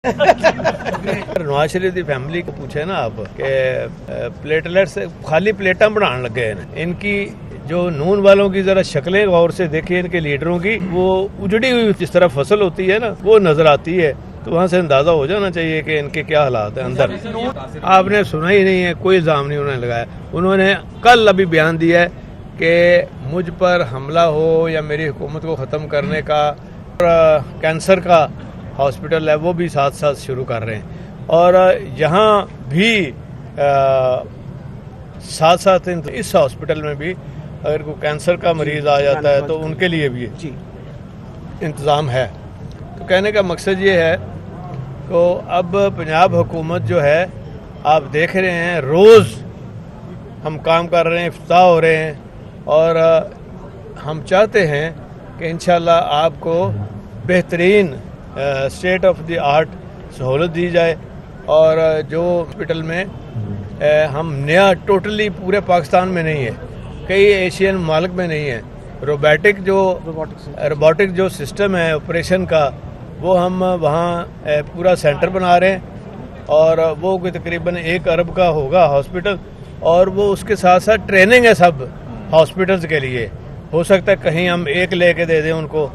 नवाज शरीफ की फैमिली को पूछे ना आप कि प्लेटलेट्स खाली प्लेटा बनाने लगे हैं इनकी जो नून वालों की जरा शक्लें गौर से देखिए इनके लीडरों की, वो उजड़ी हुई जिस तरह फसल होती है ना वो नजर आती है, तो वहाँ से अंदाजा हो जाना चाहिए कि इनके क्या हालात हैं अंदर। आपने सुना ही नहीं है, कोई इल्जाम नहीं उन्होंने लगाया। उन्होंने कल अभी बयान दिया है कि मुझ पर हमला हो या मेरी हुकूमत को ख़त्म करने का, कैंसर का हॉस्पिटल है वो भी साथ साथ शुरू कर रहे हैं, और यहाँ भी साथ साथ इस हॉस्पिटल में भी अगर कोई कैंसर का मरीज़ आ जाता है तो उनके लिए भी इंतज़ाम है। तो कहने का मकसद ये है तो अब पंजाब हुकूमत जो है आप देख रहे हैं रोज़ हम काम कर रहे हैं, इफ्ताह हो रहे हैं, और हम चाहते हैं कि इंशाल्लाह आपको बेहतरीन स्टेट ऑफ द आर्ट सहूलत दी जाए, और जो हॉस्पिटल में हम नया टोटली पूरे पाकिस्तान में नहीं है, कई एशियन ममालिक में नहीं है, रोबोटिक जो सिस्टम है ऑपरेशन का वो हम वहाँ पूरा सेंटर बना रहे हैं, और वो कोई तकरीबन 1 अरब का होगा हॉस्पिटल, और वो उसके साथ साथ ट्रेनिंग है सब हॉस्पिटल्स के लिए। हो सकता है कहीं हम एक लेके दे दें उनको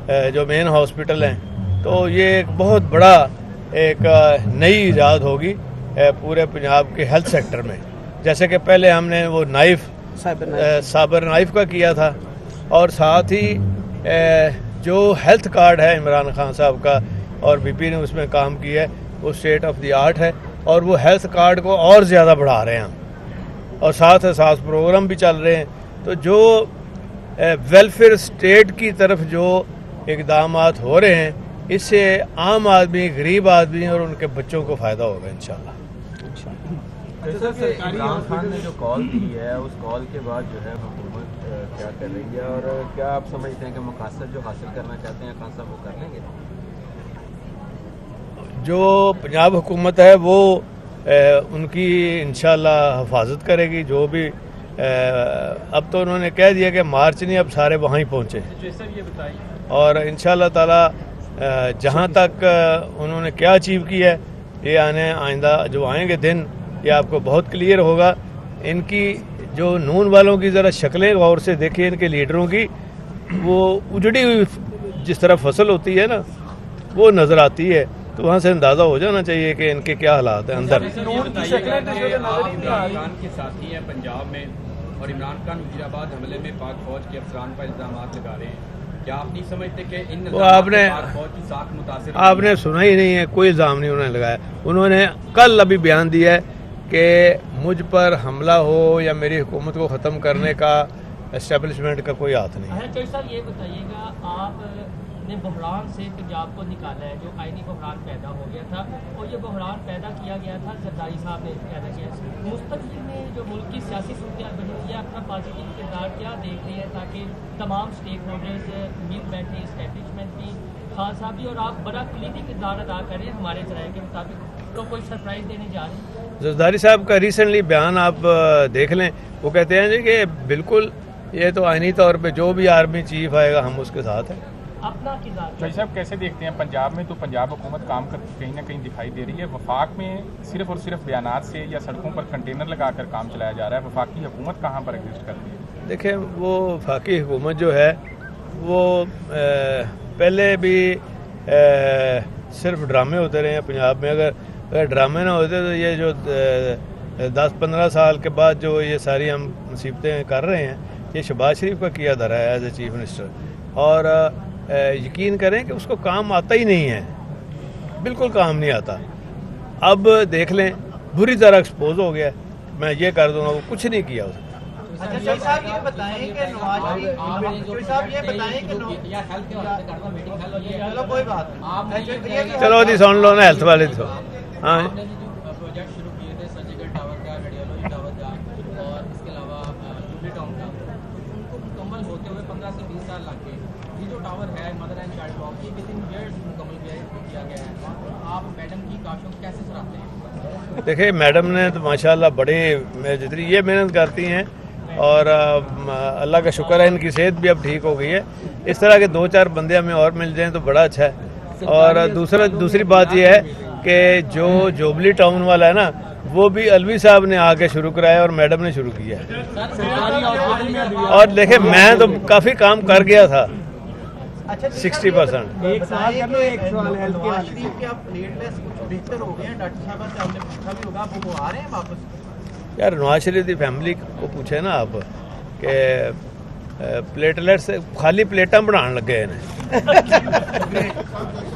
जो मेन हॉस्पिटल हैं, तो ये एक बहुत बड़ा एक नई ईजाद होगी पूरे पंजाब के हेल्थ सेक्टर में। जैसे कि पहले हमने वो साइबर नाइफ का किया था, और साथ ही जो हेल्थ कार्ड है इमरान खान साहब का और बीपी ने उसमें काम किया है वो स्टेट ऑफ द आर्ट है, और वो हेल्थ कार्ड को और ज़्यादा बढ़ा रहे हैं हम, और साथ साथ प्रोग्राम भी चल रहे हैं। तो जो वेलफेयर स्टेट की तरफ जो इक़दामात हो रहे हैं, इससे आम आदमी, गरीब आदमी और उनके बच्चों को फ़ायदा होगा इंशाल्लाह। इमरान खान ने जो कॉल दी है उस कॉल के बाद जो है हुकूमत क्या कर रही है, और क्या आप समझते हैं कि मकासद जो हासिल करना चाहते हैं खान साहब वो कर लेंगे? जो पंजाब हुकूमत है वो उनकी इंशाल्लाह हिफाजत करेगी। जो भी अब तो उन्होंने कह दिया कि मार्च नहीं, अब सारे वहाँ ही पहुँचे, और इंशाल्लाह ताला जहाँ तक उन्होंने क्या अचीव किया है ये आइंदा जो आएंगे दिन ये आपको बहुत क्लियर होगा। इनकी जो नून वालों की ज़रा शक्लें गौर से देखिए इनके लीडरों की, वो उजड़ी हुई जिस तरह फसल होती है ना वो नज़र आती है, तो वहाँ से अंदाज़ा हो जाना चाहिए कि इनके क्या हालात हैं अंदर। इमरान खान के साथी हैं पंजाब में, और इमरान खान वज़ीराबाद हमले में पाक फौज के अफसरान पर इल्ज़ाम लगा रहे हैं, क्या आप नहीं समझते कि इन आपने सुना ही नहीं है, कोई इल्ज़ाम नहीं उन्होंने लगाया। उन्होंने कल अभी बयान दिया है कि मुझ पर हमला हो या मेरी हुकूमत को ख़त्म करने का एस्टेब्लिशमेंट का कोई हाथ नहीं है। चौधरी साहब ये बताइएगा, आपने बहरान से पंजाब को निकाला है, जो आईनी बहरान पैदा हो गया था, और ये बहरान पैदा किया गया था जरदारी साहब ने पैदा किया। मुस्तकबिल में जो मुल्क की सियासी सूरत बनी हुई है, अपना पॉजिटिव किरदार क्या देख रही है ताकि तमाम स्टेक होल्डर्स, मिल बैठे, इस्टेब्लिशमेंट भी, खान साहब भी, और आप बड़ा कलीदी किरदार अदा कर रहे हैं हमारे जराये के मुताबिक, तो कोई सरप्राइज देने जा रहे हैं? जरदारी साहब का रिसेंटली बयान आप देख लें, वो कहते हैं जी कि बिल्कुल ये तो आईनी तौर पे जो भी आर्मी चीफ आएगा हम उसके साथ हैं। अपना किरदार भाई साहब कैसे देखते हैं पंजाब में? तो पंजाब हुकूमत काम करती कहीं ना कहीं दिखाई दे रही है, वफाक में सिर्फ और सिर्फ बयानात से या सड़कों पर कंटेनर लगाकर काम चलाया जा रहा है, वफाकी हुकूमत कहाँ पर एग्जिस्ट करती है? देखें, वो वफाकी हुकूमत जो है वो पहले भी सिर्फ ड्रामे होते रहे हैं पंजाब में। अगर ड्रामे ना होते तो ये जो 10-15 साल के बाद जो ये सारी हम मुसीबतें कर रहे हैं, ये शहबाज शरीफ का किया धरा है एज ए चीफ मिनिस्टर, और यकीन करें कि उसको काम आता ही नहीं है, बिल्कुल काम नहीं आता। अब देख लें, बुरी तरह एक्सपोज हो गया, मैं ये कर दूंगा, वो कुछ नहीं किया उसने। चौधरी साहब ये बताएं कि नवाज चलो कोई बात नहीं, चलो जी सुन लो ना हेल्थ वाले तो। हाँ, प्रोजेक्ट शुरू किए थे सर्जिकल टावर का, रेडियोलॉजी टावर का, और इसके अलावा जूबली टाउन का, उनको मुकम्मल होते हुए 15 से 20 साल लग गए। ये जो टावर है मदर एंड चाइल्ड ब्लॉक, ये विदिन ईयर्स मुकम्मल किया गया है। आप मैडम की काशों को कैसे सराहते हैं? देखिए, मैडम ने तो माशाल्लाह बड़ी जितनी ये मेहनत करती हैं, और अल्लाह का शुक्र है इनकी सेहत भी अब ठीक हो गई है। इस तरह के 2-4 बंदे हमें और मिल जाएं तो बड़ा अच्छा है। اور دوسری بات یہ ہے کہ جو جوبلی ٹاؤن والا ہے نا وہ بھی الوی صاحب نے آ کے شروع کرایا اور میڈم نے شروع کیا ہے. اور دیکھیں میں تو کافی کام کر گیا تھا 60%. ایک سوال ہے نواز شریف کے اب پلیٹلیٹس کچھ بہتر ہو گئے ہیں. ڈاکٹر صاحب سے ہم نے پوچھا بھی ہوگا وہ آ رہے ہیں واپس. یار نواز شریف کی فیملی کو پوچھے نا آپ کہ پلیٹلیٹس خالی پلیٹاں بنان لگے ہیں.